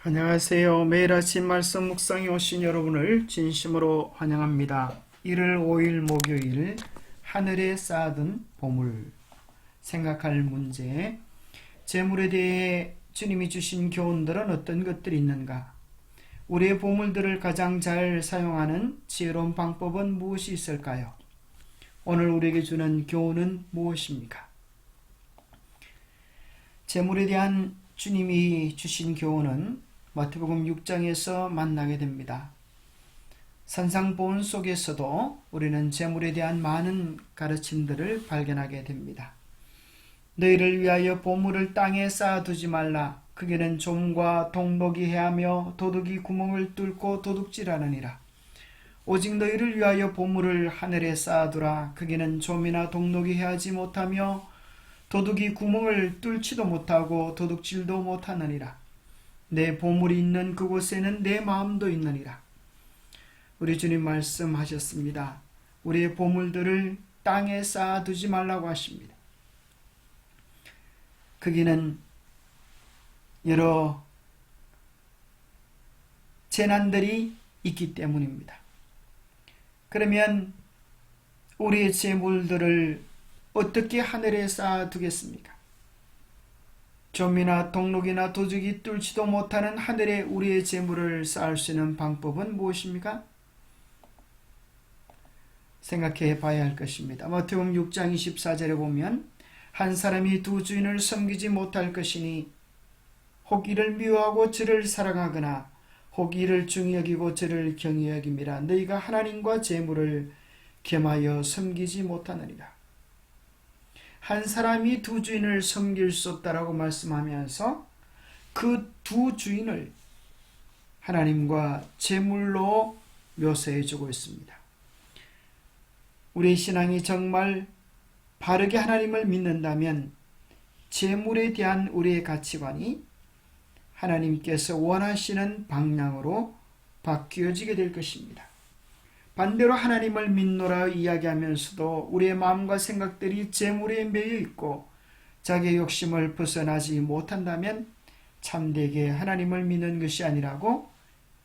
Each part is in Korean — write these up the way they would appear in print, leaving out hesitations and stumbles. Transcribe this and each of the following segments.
안녕하세요. 매일 아침 말씀 묵상에 오신 여러분을 진심으로 환영합니다. 1월 5일 목요일 하늘에 쌓아둔 보물. 생각할 문제. 재물에 대해 주님이 주신 교훈들은 어떤 것들이 있는가? 우리의 보물들을 가장 잘 사용하는 지혜로운 방법은 무엇이 있을까요? 오늘 우리에게 주는 교훈은 무엇입니까? 재물에 대한 주님이 주신 교훈은 마태복음 6장에서 만나게 됩니다. 산상보훈 속에서도 우리는 재물에 대한 많은 가르침들을 발견하게 됩니다. 너희를 위하여 보물을 땅에 쌓아두지 말라. 그게는 좀과 동독이 해하며 도둑이 구멍을 뚫고 도둑질하느니라. 오직 너희를 위하여 보물을 하늘에 쌓아두라. 그게는 좀이나 동독이 해하지 못하며 도둑이 구멍을 뚫지도 못하고 도둑질도 못하느니라. 내 보물이 있는 그곳에는 내 마음도 있느니라. 우리 주님 말씀하셨습니다. 우리의 보물들을 땅에 쌓아두지 말라고 하십니다. 거기는 여러 재난들이 있기 때문입니다. 그러면 우리의 재물들을 어떻게 하늘에 쌓아두겠습니까? 좀이나 동록이나 도둑이 뚫지도 못하는 하늘에 우리의 재물을 쌓을 수 있는 방법은 무엇입니까? 생각해 봐야 할 것입니다. 마태복음 6장 24절에 보면 한 사람이 두 주인을 섬기지 못할 것이니 혹 이를 미워하고 저를 사랑하거나 혹 이를 중히 여기고 저를 경히 여김이라. 너희가 하나님과 재물을 겸하여 섬기지 못하느니라. 한 사람이 두 주인을 섬길 수 없다라고 말씀하면서 그 두 주인을 하나님과 재물로 묘사해 주고 있습니다. 우리의 신앙이 정말 바르게 하나님을 믿는다면 재물에 대한 우리의 가치관이 하나님께서 원하시는 방향으로 바뀌어지게 될 것입니다. 반대로 하나님을 믿노라 이야기하면서도 우리의 마음과 생각들이 재물에 매여 있고 자기의 욕심을 벗어나지 못한다면 참되게 하나님을 믿는 것이 아니라고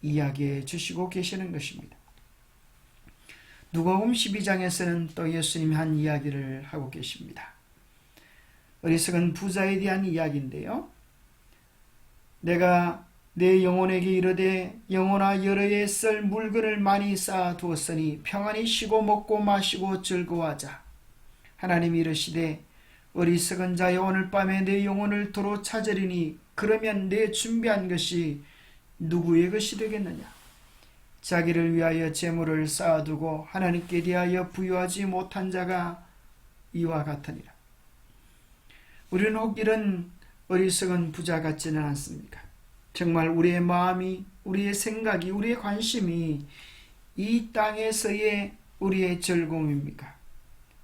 이야기해 주시고 계시는 것입니다. 누가복음 12장에서는 또 예수님이 한 이야기를 하고 계십니다. 어리석은 부자에 대한 이야기인데요. 내가 내 영혼에게 이르되 영혼아 여러 해 쓸 물건을 많이 쌓아 두었으니 평안히 쉬고 먹고 마시고 즐거워하자. 하나님이 이르시되 어리석은 자여 오늘 밤에 내 영혼을 도로 찾으리니 그러면 내 준비한 것이 누구의 것이 되겠느냐. 자기를 위하여 재물을 쌓아두고 하나님께 대하여 부유하지 못한 자가 이와 같으니라. 우리는 혹 이런 어리석은 부자 같지는 않습니까? 정말 우리의 마음이, 우리의 생각이, 우리의 관심이 이 땅에서의 우리의 즐거움입니까?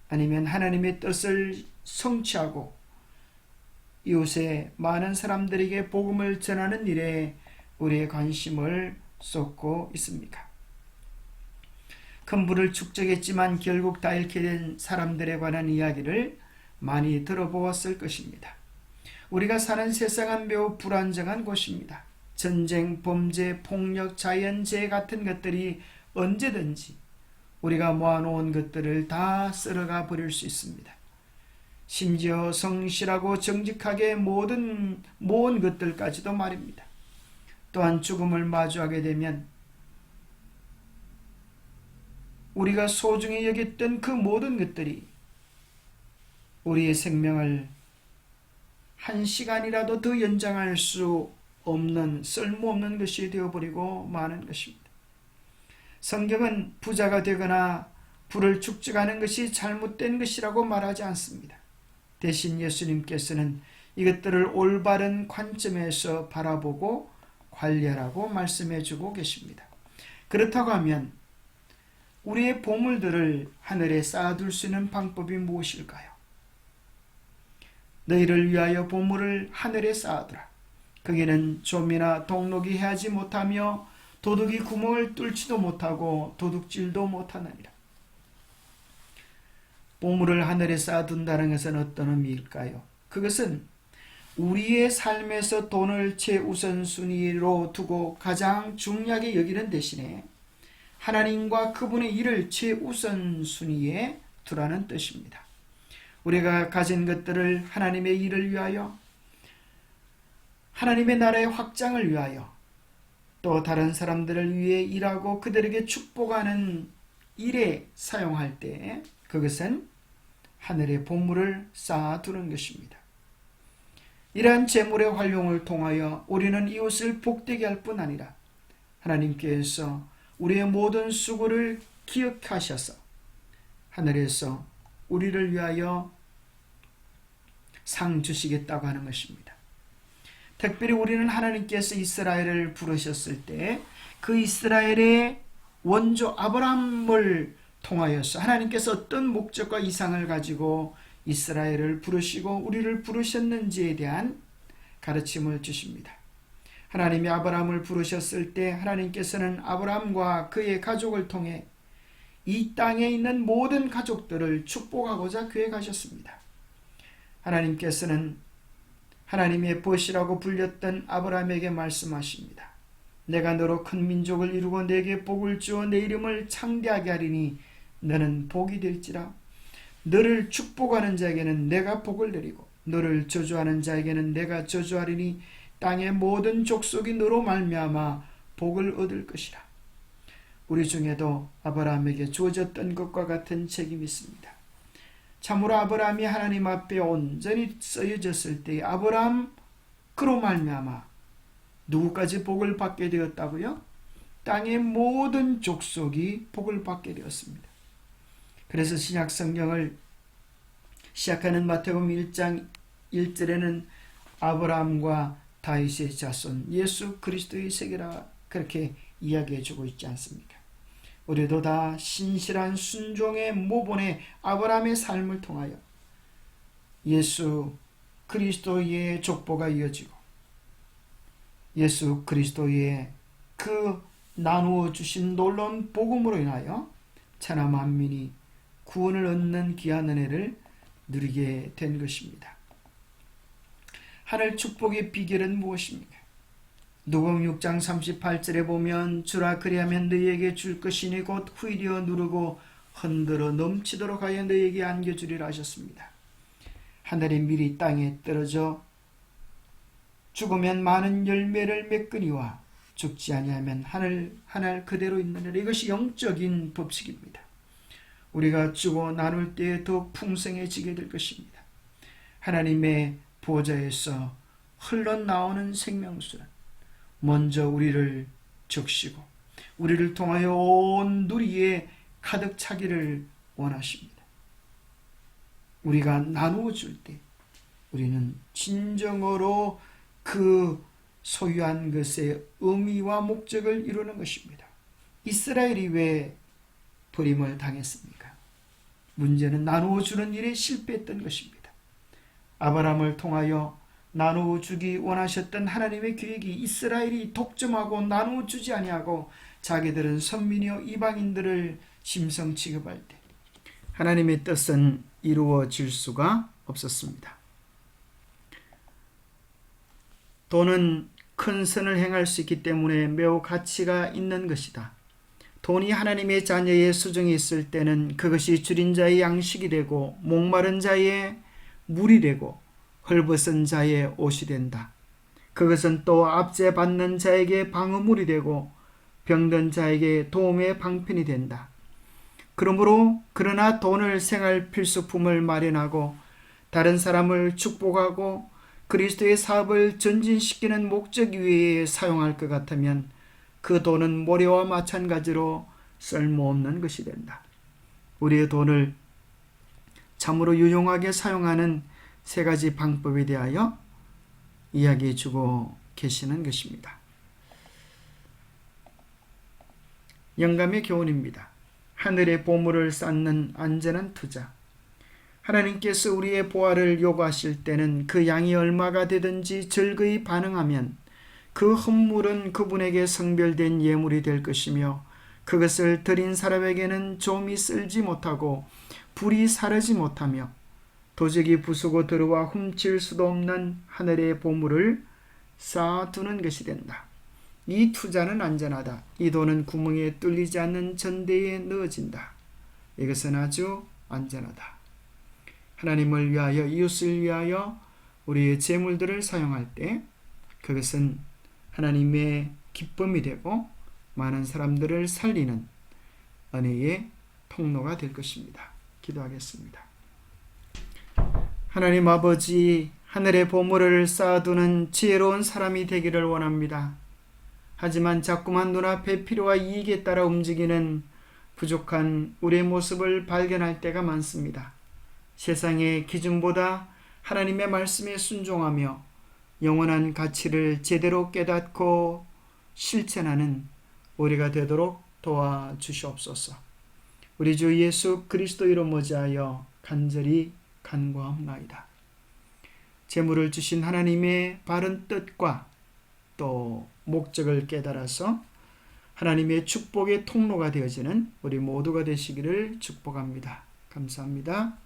아니면 하나님의 뜻을 성취하고 이웃의 많은 사람들에게 복음을 전하는 일에 우리의 관심을 쏟고 있습니까? 큰 부를 축적했지만 결국 다 잃게 된 사람들에 관한 이야기를 많이 들어보았을 것입니다. 우리가 사는 세상은 매우 불안정한 곳입니다. 전쟁, 범죄, 폭력, 자연재해 같은 것들이 언제든지 우리가 모아놓은 것들을 다 쓸어가 버릴 수 있습니다. 심지어 성실하고 정직하게 모은 것들까지도 말입니다. 또한 죽음을 마주하게 되면 우리가 소중히 여겼던 그 모든 것들이 우리의 생명을 한 시간이라도 더 연장할 수 없는 쓸모없는 것이 되어버리고 마는 것입니다. 성경은 부자가 되거나 부를 축적하는 것이 잘못된 것이라고 말하지 않습니다. 대신 예수님께서는 이것들을 올바른 관점에서 바라보고 관리하라고 말씀해주고 계십니다. 그렇다고 하면 우리의 보물들을 하늘에 쌓아둘 수 있는 방법이 무엇일까요? 너희를 위하여 보물을 하늘에 쌓아두라. 거기는 좀이나 동록이 해하지 못하며 도둑이 구멍을 뚫지도 못하고 도둑질도 못하느니라. 보물을 하늘에 쌓아둔다는 것은 어떤 의미일까요? 그것은 우리의 삶에서 돈을 최우선순위로 두고 가장 중요하게 여기는 대신에 하나님과 그분의 일을 최우선순위에 두라는 뜻입니다. 우리가 가진 것들을 하나님의 일을 위하여, 하나님의 나라의 확장을 위하여, 또 다른 사람들을 위해 일하고 그들에게 축복하는 일에 사용할 때 그것은 하늘의 보물을 쌓아두는 것입니다. 이러한 재물의 활용을 통하여 우리는 이웃을 복되게 할 뿐 아니라 하나님께서 우리의 모든 수고를 기억하셔서 하늘에서 우리를 위하여 상 주시겠다고 하는 것입니다. 특별히 우리는 하나님께서 이스라엘을 부르셨을 때 그 이스라엘의 원조 아브라함을 통하여서 하나님께서 어떤 목적과 이상을 가지고 이스라엘을 부르시고 우리를 부르셨는지에 대한 가르침을 주십니다. 하나님이 아브라함을 부르셨을 때 하나님께서는 아브라함과 그의 가족을 통해 이 땅에 있는 모든 가족들을 축복하고자 계획하셨습니다. 하나님께서는 하나님의 벗이라고 불렸던 아브라함에게 말씀하십니다. 내가 너로 큰 민족을 이루고 내게 복을 주어 내 이름을 창대하게 하리니 너는 복이 될지라. 너를 축복하는 자에게는 내가 복을 내리고 너를 저주하는 자에게는 내가 저주하리니 땅의 모든 족속이 너로 말미암아 복을 얻을 것이라. 우리 중에도 아브라함에게 주어졌던 것과 같은 책임이 있습니다. 참으로 아브라함이 하나님 앞에 온전히 쓰여졌을 때 아브라함 그로 말미암아 누구까지 복을 받게 되었다고요? 땅의 모든 족속이 복을 받게 되었습니다. 그래서 신약 성경을 시작하는 마태복음 1장 1절에는 아브라함과 다윗의 자손 예수 그리스도의 세계라 그렇게 이야기해 주고 있지 않습니까? 우리도 다 신실한 순종의 모본의 아브라함의 삶을 통하여 예수 그리스도의 족보가 이어지고 예수 그리스도의 그 나누어 주신 놀라운 복음으로 인하여 천하 만민이 구원을 얻는 귀한 은혜를 누리게 된 것입니다. 하늘 축복의 비결은 무엇입니까? 누가복음 6장 38절에 보면 주라 그리하면 너희에게 줄 것이니 곧 후이려 누르고 흔들어 넘치도록 하여 너희에게 안겨주리라 하셨습니다. 하늘의 밀이 땅에 떨어져 죽으면 많은 열매를 맺거니와 죽지 아니하면 하늘 그대로 있느니라. 이것이 영적인 법칙입니다. 우리가 주고 나눌 때에 더 풍성해지게 될 것입니다. 하나님의 보좌에서 흘러나오는 생명수는 먼저 우리를 적시고 우리를 통하여 온 누리에 가득 차기를 원하십니다. 우리가 나누어 줄 때 우리는 진정으로 그 소유한 것의 의미와 목적을 이루는 것입니다. 이스라엘이 왜 버림을 당했습니까? 문제는 나누어 주는 일에 실패했던 것입니다. 아브라함을 통하여 나누어 주기 원하셨던 하나님의 계획이 이스라엘이 독점하고 나누어 주지 아니하고 자기들은 선민이요 이방인들을 짐승 취급할 때 하나님의 뜻은 이루어질 수가 없었습니다. 돈은 큰 선을 행할 수 있기 때문에 매우 가치가 있는 것이다. 돈이 하나님의 자녀의 수중에 있을 때는 그것이 줄인 자의 양식이 되고 목마른 자의 물이 되고 헐벗은 자의 옷이 된다. 그것은 또 압제받는 자에게 방어물이 되고 병든 자에게 도움의 방편이 된다. 그러나 돈을 생활 필수품을 마련하고 다른 사람을 축복하고 그리스도의 사업을 전진시키는 목적 위에 사용할 것 같으면 그 돈은 모래와 마찬가지로 쓸모없는 것이 된다. 우리의 돈을 참으로 유용하게 사용하는 세 가지 방법에 대하여 이야기해 주고 계시는 것입니다. 영감의 교훈입니다. 하늘의 보물을 쌓는 안전한 투자. 하나님께서 우리의 보화를 요구하실 때는 그 양이 얼마가 되든지 즐거이 반응하면 그 헌물은 그분에게 성별된 예물이 될 것이며 그것을 드린 사람에게는 좀이 쓸지 못하고 불이 사르지 못하며 도적이 부수고 들어와 훔칠 수도 없는 하늘의 보물을 쌓아두는 것이 된다. 이 투자는 안전하다. 이 돈은 구멍에 뚫리지 않는 전대에 넣어진다. 이것은 아주 안전하다. 하나님을 위하여, 이웃을 위하여 우리의 재물들을 사용할 때 그것은 하나님의 기쁨이 되고 많은 사람들을 살리는 은혜의 통로가 될 것입니다. 기도하겠습니다. 하나님 아버지, 하늘의 보물을 쌓아두는 지혜로운 사람이 되기를 원합니다. 하지만 자꾸만 눈앞의 필요와 이익에 따라 움직이는 부족한 우리의 모습을 발견할 때가 많습니다. 세상의 기준보다 하나님의 말씀에 순종하며 영원한 가치를 제대로 깨닫고 실천하는 우리가 되도록 도와주시옵소서. 우리 주 예수 그리스도 이름 모자하여 간절히 간구하옵나이다. 재물을 주신 하나님의 바른 뜻과 또 목적을 깨달아서 하나님의 축복의 통로가 되어지는 우리 모두가 되시기를 축복합니다. 감사합니다.